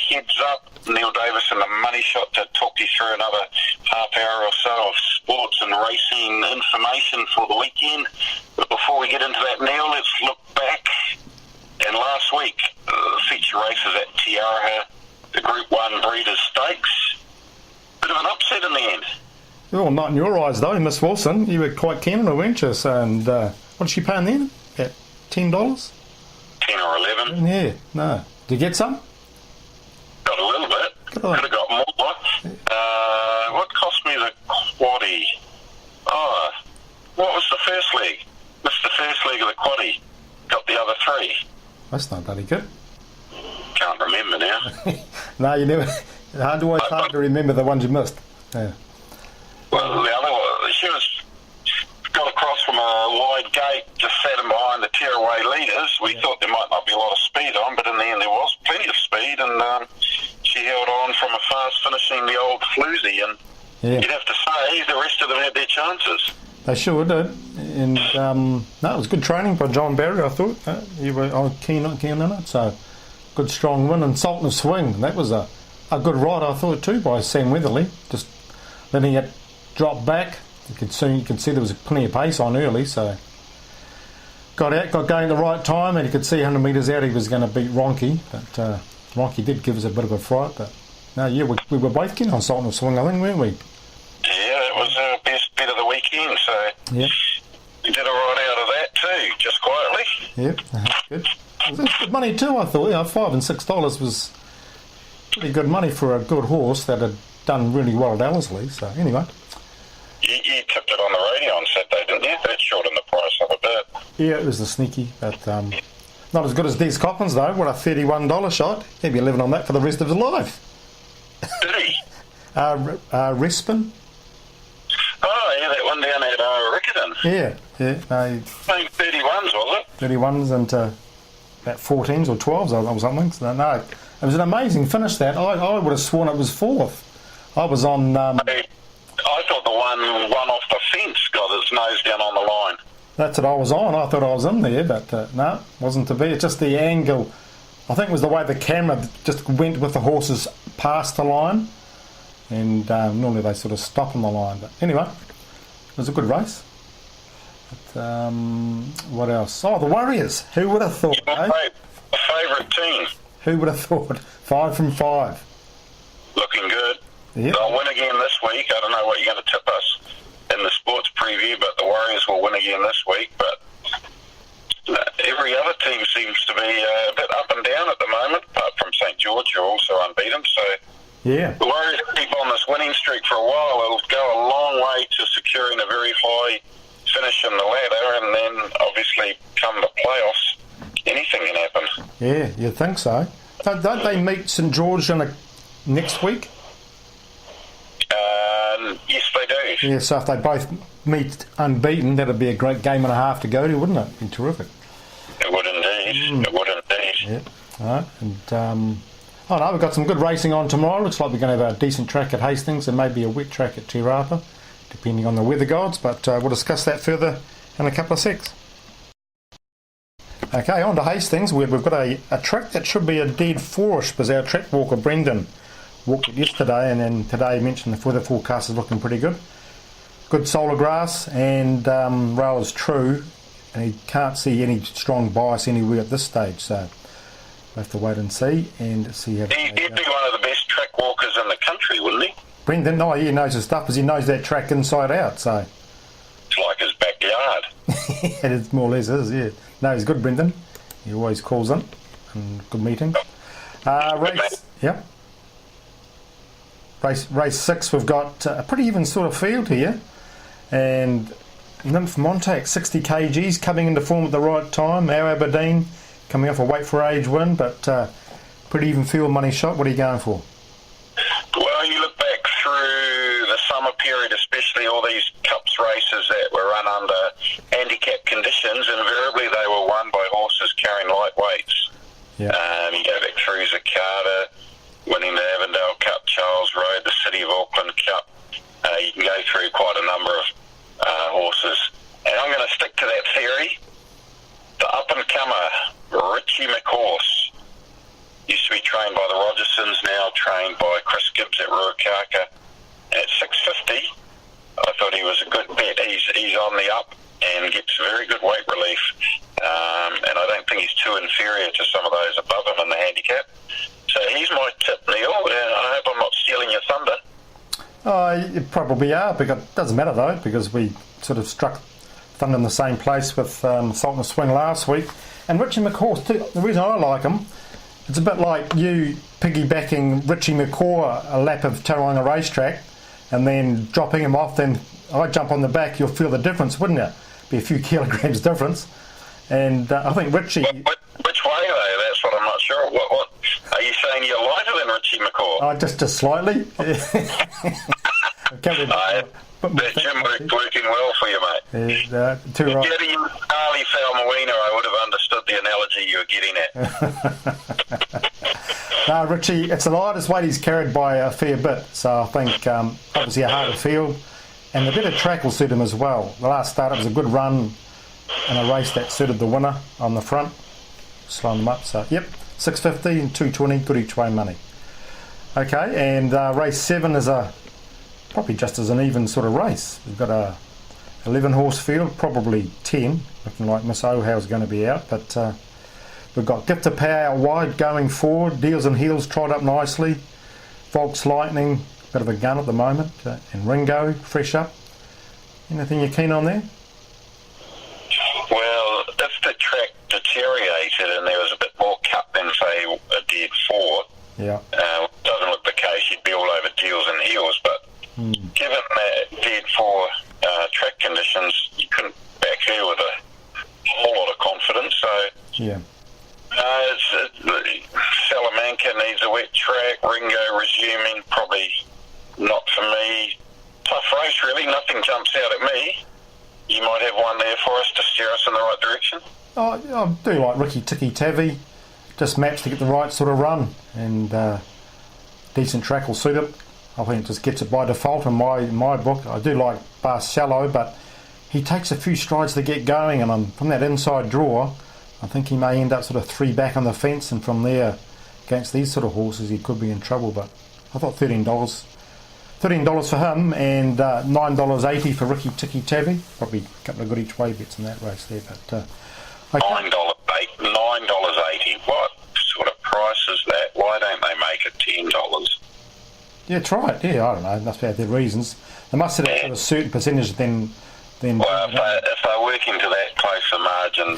heads up, Neil Davison, a money shot to talk you through another half hour or so of sports and racing information for the weekend. But before we get into that, Neil, let's look back. And last week, the feature races at Tiaraha, the Group 1 Breeders' Stakes. Bit of an upset in the end. Well, not in your eyes, though, Miss Wilson. You were quite keen on her, weren't you? So, and what did she pay in then? At $10? 10 or 11. Yeah, no. Did you get some? Got a little bit. Could have got more. What cost me the quaddie? Oh, what was the first leg? Missed the first leg of the quaddie. Got the other three. That's not bloody good. Can't remember now. No, you never. Always hard to remember the ones you missed. Yeah. Well, the other one, she was got across from a wide gate, just sat in behind the tearaway leaders. We thought there might not be a lot of speed on, but in the end there was plenty of speed, and she held on from a fast finishing the old Floozy, and you'd have to say the rest of them had their chances. They sure did, and no, it was good training by John Barry. I thought you were keen on it, so good strong win. And Sultan of Swing, that was a good ride, I thought too, by Sam Weatherly, just letting it drop back. You can see there was plenty of pace on early, so got going at the right time, and you could see 100 metres out he was going to beat Ronke, but Ronke did give us a bit of a fright. But no, yeah, we were both keen on Sultan of Swing, I think, weren't we? Yeah, it was the best bet of the weekend, so we did a ride out of that too, just quietly. Yep, good. It was good money too, I thought. $5 and $6 was pretty good money for a good horse that had done really well at Ellerslie. So anyway. You tipped it on the radio on Saturday, didn't you? That shortened the price up a bit. Yeah, it was the sneaky, but not as good as Des Coppins though. What a $31 shot. He'd be living on that for the rest of his life. Did he? Rispin. Oh, yeah, that one down at Riccarton. Yeah. No, 31s, was it? 31s and about 14s or 12s or something. So, no, it was an amazing finish that. I would have sworn it was fourth. I was on... I thought the one off the fence got his nose down on the line. That's what I was on. I thought I was in there, but no, wasn't to be. It's just the angle. I think it was the way the camera just went with the horses past the line, and normally they sort of stop on the line. But anyway, it was a good race. But, what else? Oh, the Warriors. Who would have thought? My favourite team. Who would have thought? 5 from 5. Looking good. Yep. They'll win again this week. I don't know what you're going to tip us in the sports preview, but the Warriors will win again this week. But every other team seems to be a bit up and down at the moment, apart from St George, who are also unbeaten. So the Warriors keep on this winning streak for a while. It'll go a long way to securing a very high finish in the ladder, and then obviously come the playoffs, anything can happen. Yeah, you'd think so. Don't they meet St George next week? Yes, they do. Yeah, so if they both meet unbeaten, that'd be a great game and a half to go to, wouldn't it? Be terrific. It would indeed. It would indeed. Yeah. All right. And we've got some good racing on tomorrow. Looks like we're going to have a decent track at Hastings and maybe a wet track at Te Rapa, depending on the weather gods. But we'll discuss that further in a couple of secs. Okay, on to Hastings. We've got a track that should be a dead fourish, because our track walker Brendan walked it yesterday, and then today mentioned the weather forecast is looking pretty good. Good solar grass, and rail is true, and he can't see any strong bias anywhere at this stage, so we'll have to wait and see how He'd be one of the best track walkers in the country, wouldn't he? Brendan, he knows his stuff, because he knows that track inside out, so it's like his backyard. It is, more or less is, yeah. No, he's good, Brendan. He always calls in, and good meeting. Race 6, we've got a pretty even sort of field here, and Nymph Montac, 60 kgs, coming into form at the right time. Our Aberdeen coming off a weight for age win, but pretty even field, money shot. What are you going for? Well, you look back through the summer period, especially all these cups races that were run under handicap conditions, invariably they were won by horses carrying light weights. You go back through Zakata, winning the Avondale Cup, Charles Road, the City of Auckland Cup. You can go through quite a number of horses. And I'm going to stick to that theory. The up-and-comer, Richie McHorse, used to be trained by the Rogersons, trained by Chris Gibbs at Ruakaka at 650. I thought he was a good bet. He's on the up and gets very good weight relief. And I don't think he's too inferior to some of those above him in the handicap. So he's my tip, Neil. I hope I'm not stealing your thunder. Oh, you probably are, because it doesn't matter though, because we sort of struck thunder in the same place with Sultan of Swing last week. And Richie McCaw, too, the reason I like him, it's a bit like you piggybacking Richie McCaw a lap of Tauranga racetrack and then dropping him off, then I jump on the back, you'll feel the difference, wouldn't you? Be a few kilograms difference. And I think Richie... Which way though? That's what I'm not sure. What are you saying? You're lighter than Richie McCaw? Oh, just slightly. That gym work's working well for you, mate. Too right. Getting Ali Falmawina, I would have understood the analogy you were getting at. No, Richie, it's the lightest weight he's carried by a fair bit, so I think obviously a harder field, and the better track will suit him as well. The last start, it was a good run in a race that suited the winner on the front, slowing them up. So, yep, 650 and 220, good each way money. Okay, and race 7 is probably just as an even sort of race. We've got a 11 horse field, probably 10, looking like Miss Ohau's going to be out, but we've got Gift of Power out wide going forward, Deals and Heels trot up nicely, Volks Lightning, bit of a gun at the moment, and Ringo, fresh up. Anything you're keen on there? Well, if the track deteriorated and there was a bit more cut than, say, a dead 4, yeah, doesn't look the case, you'd be all over Deals and Heels, but given that dead 4 track conditions, you couldn't back her with a whole lot of confidence, so... Yeah. Salamanca needs a wet track, Ringo resuming, probably not for me. Tough race, really, nothing jumps out at me. You might have one there for us to steer us in the right direction. Oh, I do like Ricky Tiki Tavi, just maps to get the right sort of run, and decent track will suit it. I think it just gets it by default in my book. I do like Barcelo, but he takes a few strides to get going, and from that inside draw, I think he may end up sort of 3 back on the fence, and from there, against these sort of horses, he could be in trouble. But I thought $13 for him, and $9.80 for Ricky Tiki Tavi. Probably a couple of good each way bets in that race there. But $9.80. What sort of price is that? Why don't they make it $10? Yeah, try it. Yeah, I don't know. Must be their reasons. They must set it at a certain percentage. Then. Well, if they're working to that close a margin,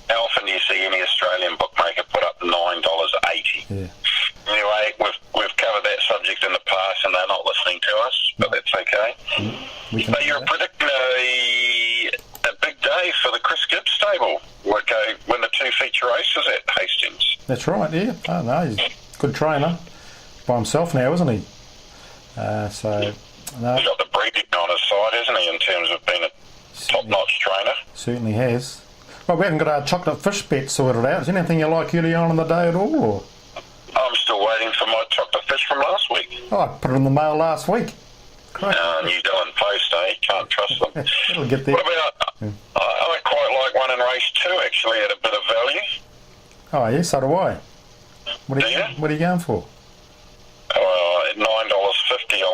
how often do you see any Australian bookmaker put up $9.80? Yeah. Anyway, we've covered that subject in the past, and they're not listening to us, but that's okay. But you're predicting a big day for the Chris Gibbs stable. Would go win the 2 feature races at Hastings. That's right. Yeah. I don't know. He's a good trainer by himself now, isn't he? So. No. He's got the breeding on his side, hasn't he, in terms of being a top-notch trainer? Certainly has. Well, we haven't got our chocolate fish bet sorted out. Is there anything you like early on in the day at all? Or? I'm still waiting for my chocolate fish from last week. Oh, I put it in the mail last week. New Zealand Post, eh? Can't trust them. It'll get there. What about... I quite like one in race 2, actually, at a bit of value. Oh, yeah, so do I. What are you going for? At $9.50, I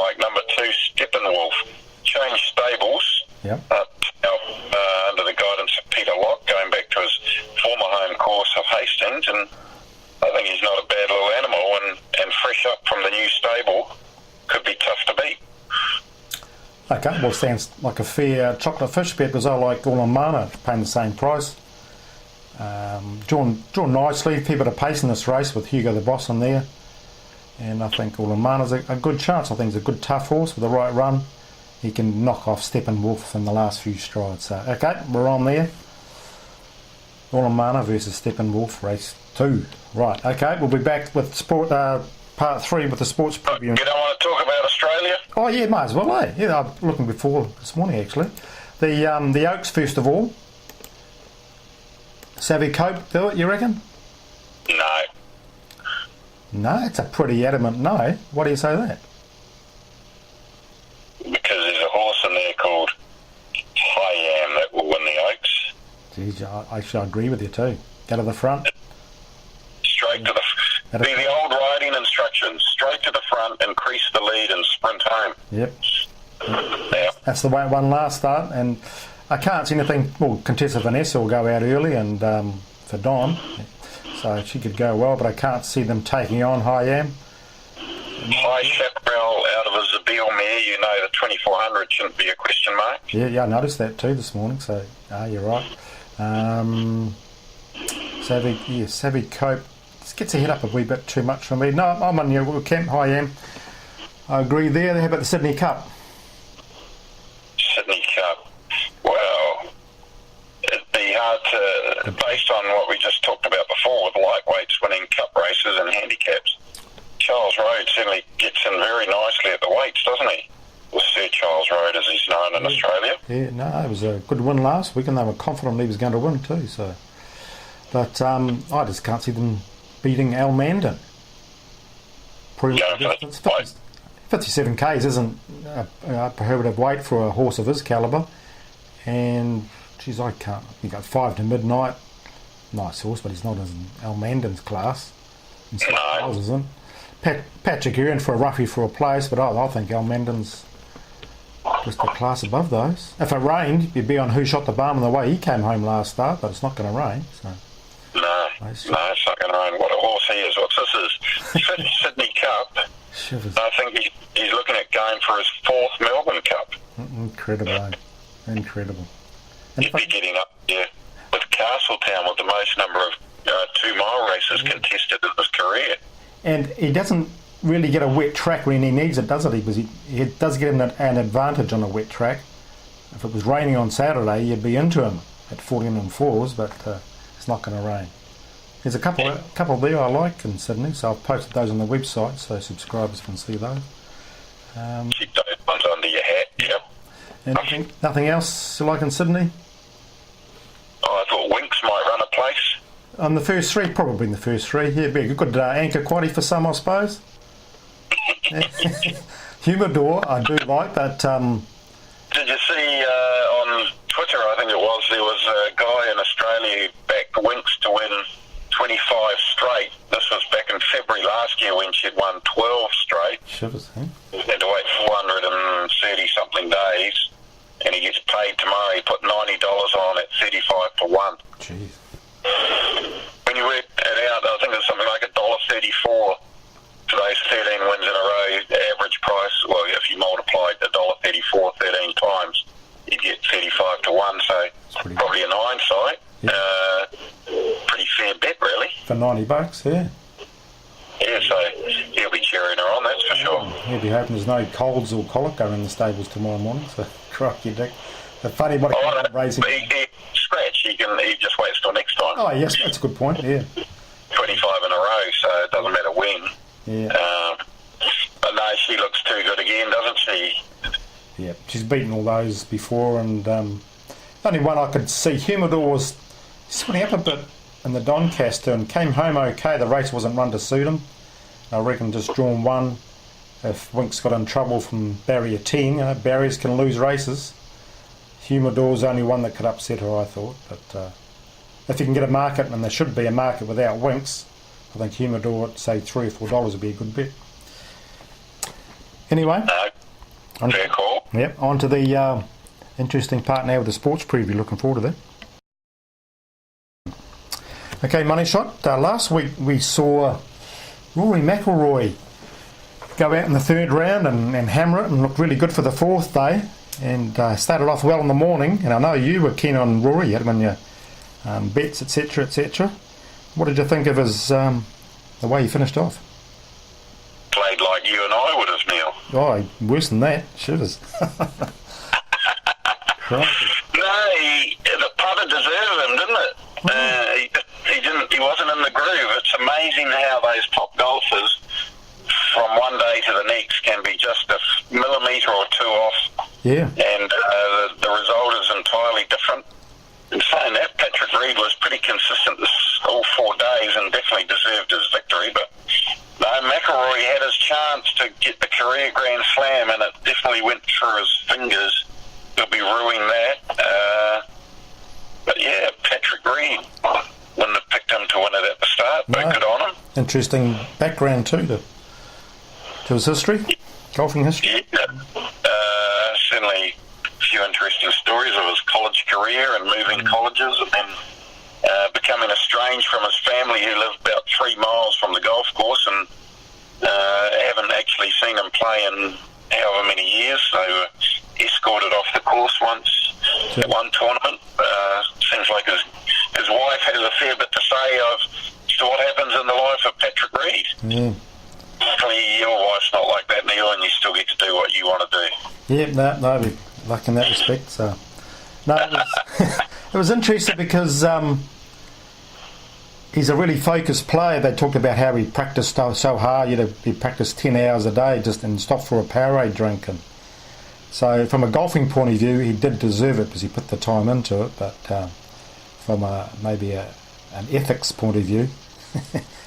like number 2, Steppenwolf. Changed stables. Yep. Under the guidance of Peter Locke, going back to his former home course of Hastings, and I think he's not a bad little animal, and fresh up from the new stable, could be tough to beat. Okay, well, sounds like a fair chocolate fish bet, because I like Ulamana paying the same price. Drawn nicely, a fair bit of pace in this race with Hugo the Boss in there. And I think Ulamana's a good chance. I think he's a good tough horse with the right run. He can knock off Steppenwolf in the last few strides. So, okay, we're on there. Ulamana versus Steppenwolf, race 2. Right, okay, we'll be back with sport part 3 with the sports preview. You don't want to talk about Australia? Oh, yeah, might as well, eh? Yeah, I'm looking before this morning, actually. The Oaks, first of all. Savvy Cope, do it, you reckon? No. No, it's a pretty adamant no. Why do you say that? Because there's a horse in there called Hyam that will win the Oaks. Geez, I agree with you too. Go to the front. Straight to the... Be the old riding instructions: straight to the front, increase the lead, and sprint home. Yep. Yeah. That's the way it won last start, and I can't see anything. Well, Contessa Vanessa will go out early, and for Don, so she could go well, but I can't see them taking on High Chaparral out of a Zabeel mare, you know the 2400 shouldn't be a question mark. Yeah, I noticed that too this morning, so you're right. Savvy Cope just gets ahead up a wee bit too much for me. No, I'm on your camp, High I agree there. How about the Sydney Cup? Sydney Cup. Well, it'd be hard to, based on what we just talked about before with lightweights winning cup races and handicaps. Charles Road certainly gets in very nicely at the weights, doesn't he? With Sir Charles Road, as he's known in Australia. Yeah, no, it was a good win last week, and they were confident he was going to win too. So, but I just can't see them beating Al Mandan. 57 k's isn't a prohibitive weight for a horse of his calibre, and geez, I can't. You got 5 to midnight. Nice horse, but he's not in Al Mandan's class. And so Charles isn't. Patrick Ewing for a roughie for a place, but I think Al Mandan's just a class above those. If it rained, you'd be on Who Shot the Barn on the way. He came home last start, but it's not going to rain. So. No, it's not going to rain. What a horse he is. What's this is? Sydney Cup. Shivers. I think he's looking at going for his 4th Melbourne Cup. Incredible. Incredible. He'd be getting up there with Castletown with the most number of 2-mile races contested in his career. And he doesn't really get a wet track when he needs it, does it? Because he does get him an advantage on a wet track. If it was raining on Saturday, you'd be into him at 14 and 4s, but it's not going to rain. There's a couple there I like in Sydney, so I've posted those on the website so subscribers can see those. Keep those ones under your hat, yeah. And nothing else you like in Sydney? Oh, I thought Winks might run a place. On the first 3, probably in the first 3. Yeah, be a good anchor quaddy for some, I suppose. Humidor, I do like that. Did you see on Twitter, I think it was, there was a guy in Australia who backed Winks to win 25 straight. This was back in February last year when she'd won 12 straight. Shivers, huh? He had to wait 430-something days, and he gets paid tomorrow. He put $90 on at 35 to 1. Jeez. When you work it out, I think it's something like $1.34 for those 13 wins in a row. The average price, well, if you multiplied $1.34 13 times, you'd get 35 to 1. So probably in hindsight, pretty fair bet, really. For $90, yeah. Yeah, so he'll be cheering her on, that's for sure. He'll be hoping there's no colds or colic going in the stables tomorrow morning. So, crikey, Dick. The funny what raising. He scratch. He just waits till next time. Oh yes, that's a good point. Yeah. 25 in a row, so it doesn't matter when. Yeah. But no, she looks too good again, doesn't she? Yeah, she's beaten all those before, and only one I could see. Humidor was sweating up a bit in the Doncaster and came home okay. The race wasn't run to suit him. I reckon just drawn 1. If Winks got in trouble from barrier 10, barriers can lose races. Humidor's only one that could upset her, I thought. But if you can get a market, and there should be a market without Winks, I think Humidor at, say, $3 or $4 would be a good bet. Anyway. Fair call. Yep, on to the interesting part now with the sports preview. Looking forward to that. Okay, Money Shot. Last week we saw Rory McIlroy go out in the 3rd round and hammer it and look really good for the 4th day. And started off well in the morning, and I know you were keen on Rory. You had him on your bets, etc., etc. What did you think of his the way he finished off? Played like you and I would have, Neil. Oh, worse than that. Shivers. No, the putter deserved him, didn't it? He wasn't in the groove. It's amazing how those top golfers, from one day to the next, can be just a millimetre or 2 off. Yeah. And the result is entirely different. In saying that, Patrick Reed was pretty consistent all 4 days and definitely deserved his victory. But no, McIlroy had his chance to get the career Grand Slam, and it definitely went through his fingers. He'll be ruining that. But yeah, Patrick Reed wouldn't have picked him to win it at the start, but good on him. interesting background too to his history, golfing history. Yeah, certainly a few interesting stories of his college career and moving colleges, and then becoming estranged from his family who lived about 3 miles from the golf course, and haven't actually seen him play in however many years, so escorted off the course once at one tournament. Seems like his wife has a fair bit to say as to what happens in the life of Patrick Reed. Yeah. Hopefully your wife's not like that, Neil, and you still get to do what you want to do. Yeah, no, we're lucky in that respect. So, no, it was interesting because he's a really focused player. They talked about how he practiced so hard. He practiced 10 hours a day just and stopped for a Powerade drink. And so from a golfing point of view, he did deserve it because he put the time into it. But from maybe an ethics point of view,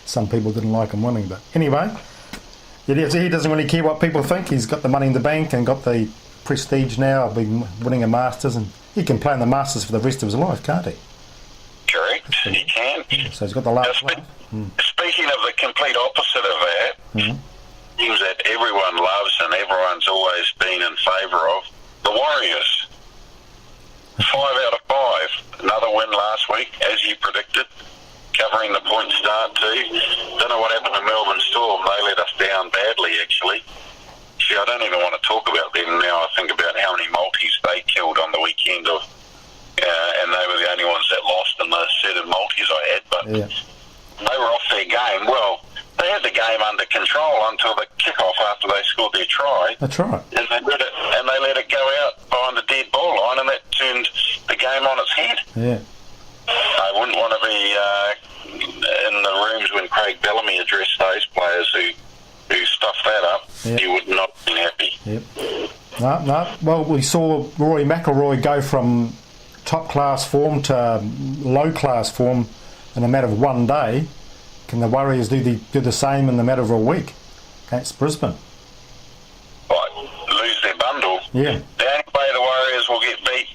some people didn't like him winning. But anyway, he doesn't really care what people think. He's got the money in the bank and got the prestige now of being winning a Masters, and he can play in the Masters for the rest of his life, can't he? Correct, he can. So he's got the last one. Speaking of the complete opposite of that, things that everyone loves and everyone's always been in favour of, the Warriors. 5 out of 5. Another win last week, as you predicted, covering the point start too. Don't know what happened to Melbourne Storm. They let us down badly, actually. See, I don't even want to talk about them now. I think about how many multis they killed on the weekend of, and they were the only ones that lost in the set of multis I had, but they were off their game. Well, they had the game under control until the kick-off after they scored their try. That's right. And they let it go out behind the dead ball line, and that turned the game on its head. Yeah. I wouldn't want to be in the rooms when Craig Bellamy addressed those players who stuffed that up. Yep. You would not be happy. Yep. No. Well, we saw Rory McIlroy go from top-class form to low-class form in a matter of one day. Can the Warriors do the same in the matter of a week against Brisbane? Right, lose their bundle. Yeah. The only way the Warriors will get beat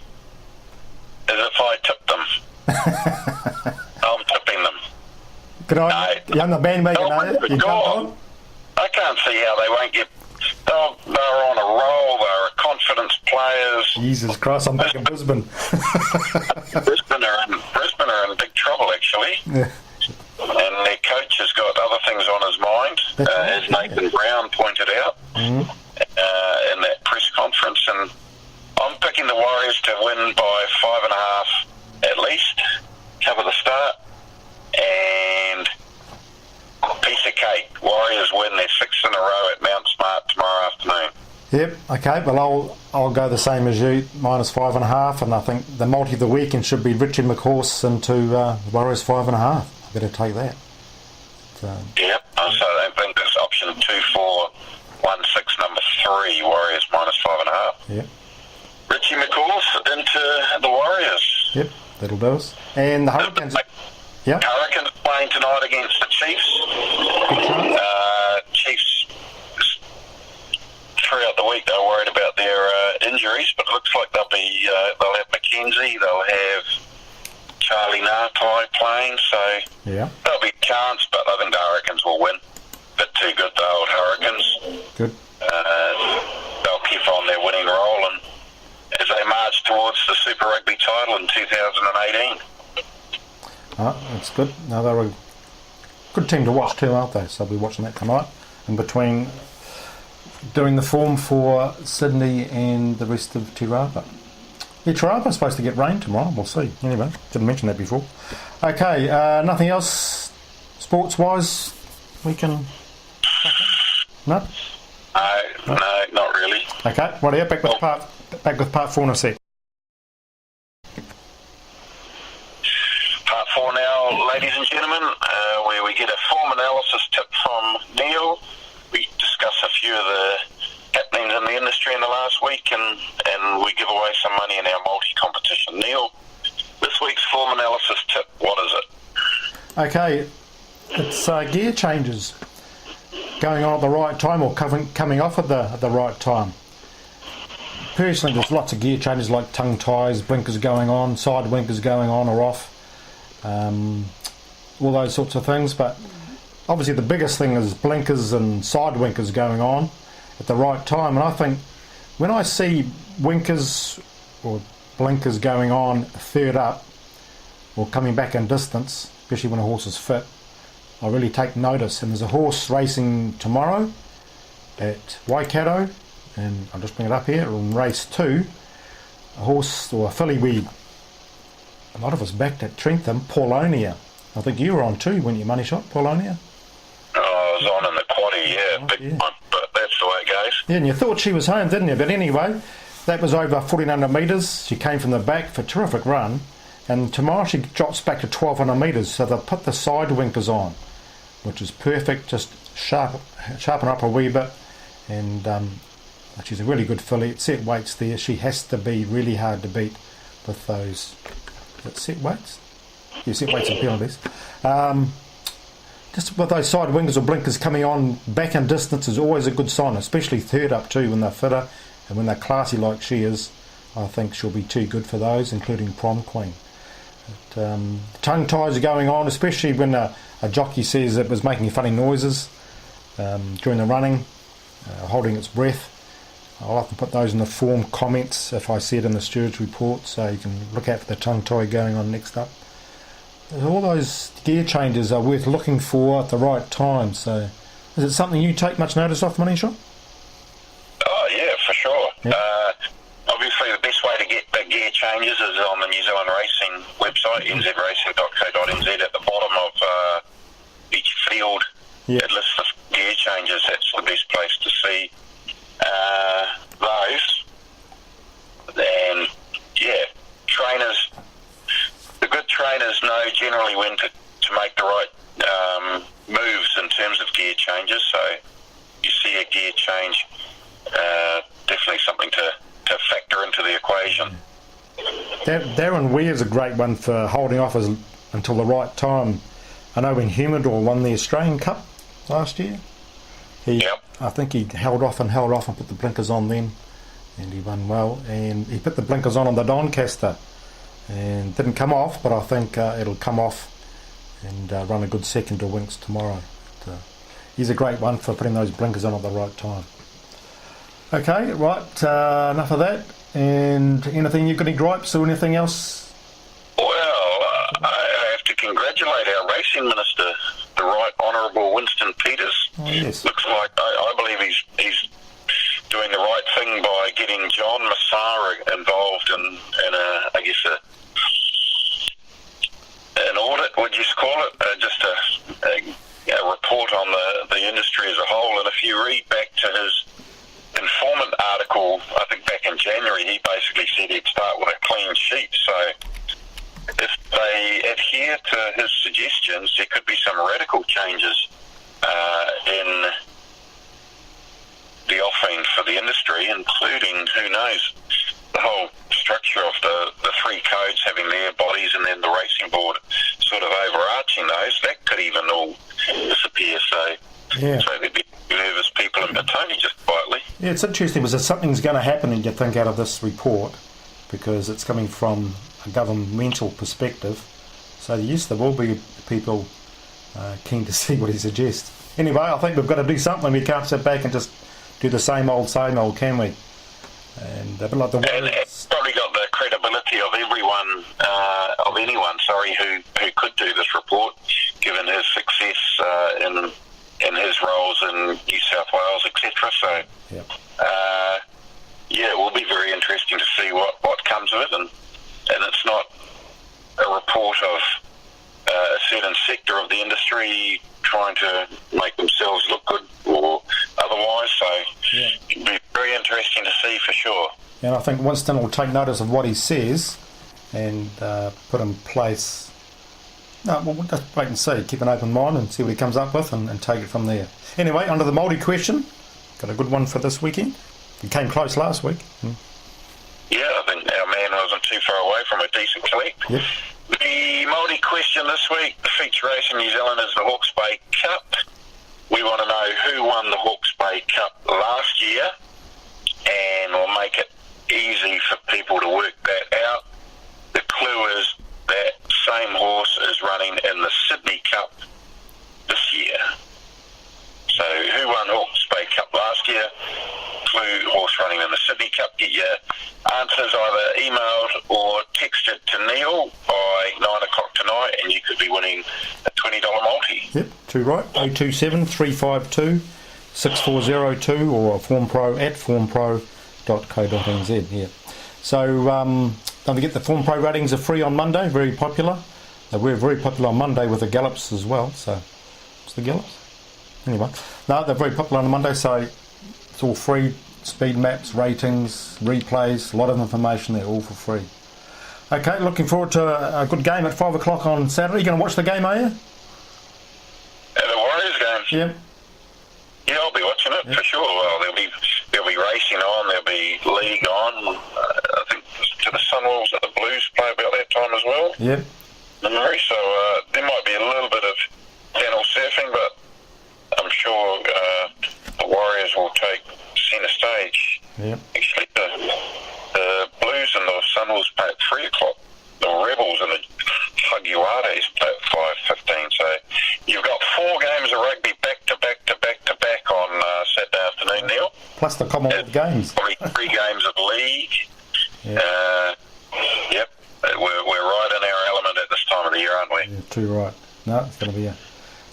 is if I tip them. I'm tipping them. Could I? No. You're on the bandwagon, are you? You jumped on? I can't see how they won't get. They're on a roll. They're confidence players. Jesus Christ, I'm back in Brisbane. Brisbane are in big trouble, actually. Yeah. And their coach has got other things on his mind, as Nathan Brown pointed out in that press conference. And I'm picking the Warriors to win by 5.5 at least, cover the start, and piece of cake. Warriors win their 6th in a row at Mount Smart tomorrow afternoon. Yep. Okay. Well, I'll go the same as you, -5.5, and I think the multi of the weekend should be Richie McCorse into Warriors 5.5. Better take that. So. Yep. So I think there's option 2416 number 3 Warriors -5.5. Yep. Richie McCorse into the Warriors. Yep. That'll do us. And the Hurricanes. Yeah. Hurricanes playing tonight against the Chiefs. Chiefs, throughout the week, they're worried about their injuries, but it looks like they'll have McKenzie, they'll have Charlie Nartai playing, so there'll be a chance, but I think the Hurricanes will win. Bit too good, the old Hurricanes. Good. They'll keep on their winning roll, and as they march towards the Super Rugby title in 2018. That's good. No, they're a good team to watch too, aren't they? So I'll be watching that tonight. In between doing the form for Sydney and the rest of Te Rapa. Yeah, Te Rapa's supposed to get rain tomorrow. We'll see. Anyway, didn't mention that before. Okay, nothing else sports-wise we can... No? No, not really. Okay, right here, back with part 4 in a sec. Part 4 now, ladies and gentlemen, where we get a form analysis tip from Neil. We discuss a few of the happenings in the industry in the last week, and we give away some money in our multi-competition. Neil, this week's form analysis tip, what is it? Okay, it's gear changes going on at the right time or coming off at the right time. Personally, there's lots of gear changes like tongue ties, blinkers going on, side blinkers going on or off, all those sorts of things, but obviously the biggest thing is blinkers and side winkers going on at the right time. And I think when I see winkers or blinkers going on third up or coming back in distance, especially when a horse is fit, I really take notice. And there's a horse racing tomorrow at Waikato, and I'll just bring it up here, in race 2, a horse or a filly a lot of us backed at Trentham, Paulonia. I think you were on too, weren't you, Money Shot, Paulonia? Oh, I was on in the quaddie, yeah, big one, but that's the way it goes. Yeah, and you thought she was home, didn't you? But anyway, that was over 1,400 metres. She came from the back for a terrific run, and tomorrow she drops back to 1,200 metres, so they'll put the side winkers on, which is perfect, just sharpen up a wee bit, and she's a really good filly. At set weights there, she has to be really hard to beat with those, is it set weights? Yeah, set weights and penalties. Just with those side winkers or blinkers coming on back in distance is always a good sign, especially third up too when they're fitter and when they're classy like she is. I think she'll be too good for those, including Prom Queen. But, tongue ties are going on, especially when a jockey says it was making funny noises during the running, holding its breath. I'll often put those in the form comments if I see it in the steward's report, so you can look out for the tongue tie going on next up. All those gear changes are worth looking for at the right time. So, is it something you take much notice of, Money Shot? Oh yeah, for sure. Yep. Obviously, the best way to get the gear changes is on the New Zealand Racing website, nzracing.co.nz. At the bottom of each field, Yep. it lists the gear changes. That's the best place to see those. And yeah, trainers. The good trainers know generally when to make the right moves in terms of gear changes. So you see a gear change, definitely something to factor into the equation. Darren Weir's a great one for holding off until the right time. I know when Humidor won the Australian Cup last year, I think he held off and put the blinkers on then, and he won well. And he put the blinkers on the Doncaster and didn't come off, but I think it'll come off and run a good second to Winks tomorrow. But, he's a great one for putting those blinkers on at the right time. Okay, right, enough of that. And anything, you've got any gripes or anything else? Well, I have to congratulate our racing minister, the Right Honourable Winston Peters. Oh, yes. Looks like, I believe he's doing the right thing by getting John Massara involved in an audit, would you call it? Just a report on the industry as a whole. And if you read back to his informant article, I think back in January, he basically said he'd start with a clean sheet. So if they adhere to his suggestions, there could be some radical changes in the offering for the industry, including, who knows, the whole structure of the three codes having their bodies and then the racing board sort of overarching those. That could even all disappear. So there'd be nervous people in Petone just quietly. Yeah, it's interesting because something's going to happen, and you think, out of this report, because it's coming from a governmental perspective. So yes, there will be people keen to see what he suggests. Anyway, I think we've got to do something. We can't sit back and just do the same old, can we? And a bit like the and it's probably got the credibility of anyone who could do this report, given his success in his roles in New South Wales, etc. So, it will be very interesting to see what comes of it, and it's not a report of a certain sector of the industry trying to make themselves look good or otherwise. So it'll be very interesting to see for sure. And I think Winston will take notice of what he says and put in place. No, we'll just wait and see. Keep an open mind and see what he comes up with and take it from there. Anyway, on to the Māori question. Got a good one for this weekend. He came close last week. Yeah, I think our man wasn't too far away from a decent collect. Yep. The Māori question this week, the feature race in New Zealand is the Hawke's Bay Cup. We want to know who won the Hawke's Bay Cup last year, and we'll make it easy for people to work that out. The clue is that same horse is running in the Sydney Cup this year. Sydney Cup, get your answers either emailed or texted to Neil by 9 o'clock tonight, and you could be winning a $20 multi. Yep, too right. 027 352 6402 or formpro@formpro.co.nz. Yeah. So don't forget the Form Pro ratings are free on Monday, very popular. We're very popular on Monday with the Gallops as well. So, what's the Gallops? Anyway, no, they're very popular on Monday, so it's all free. Speed maps, ratings, replays, a lot of information there, all for free. Okay, looking forward to a good game at 5 o'clock on Saturday. You going to watch the game, are you? The Warriors game? Yeah. Yeah, I'll be watching it for sure. Well, there'll be racing on, there'll be league on. I think to the Sunwolves and the Blues play about that time as well. Yeah. So there might be a little bit of channel surfing, but I'm sure the Warriors will take centre stage. Yep. Actually, the Blues and the Sunwolves play at 3 o'clock. The Rebels and the Hagiwares play at 5:15. So you've got 4 games of rugby back to back on Saturday afternoon, Neil. Plus the Commonwealth Games. Probably 3 games of league. Yeah. Yep. We're right in our element at this time of the year, aren't we? Yeah, too right. No, it's going to be a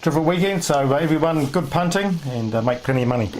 terrific weekend. So everyone, good punting and make plenty of money.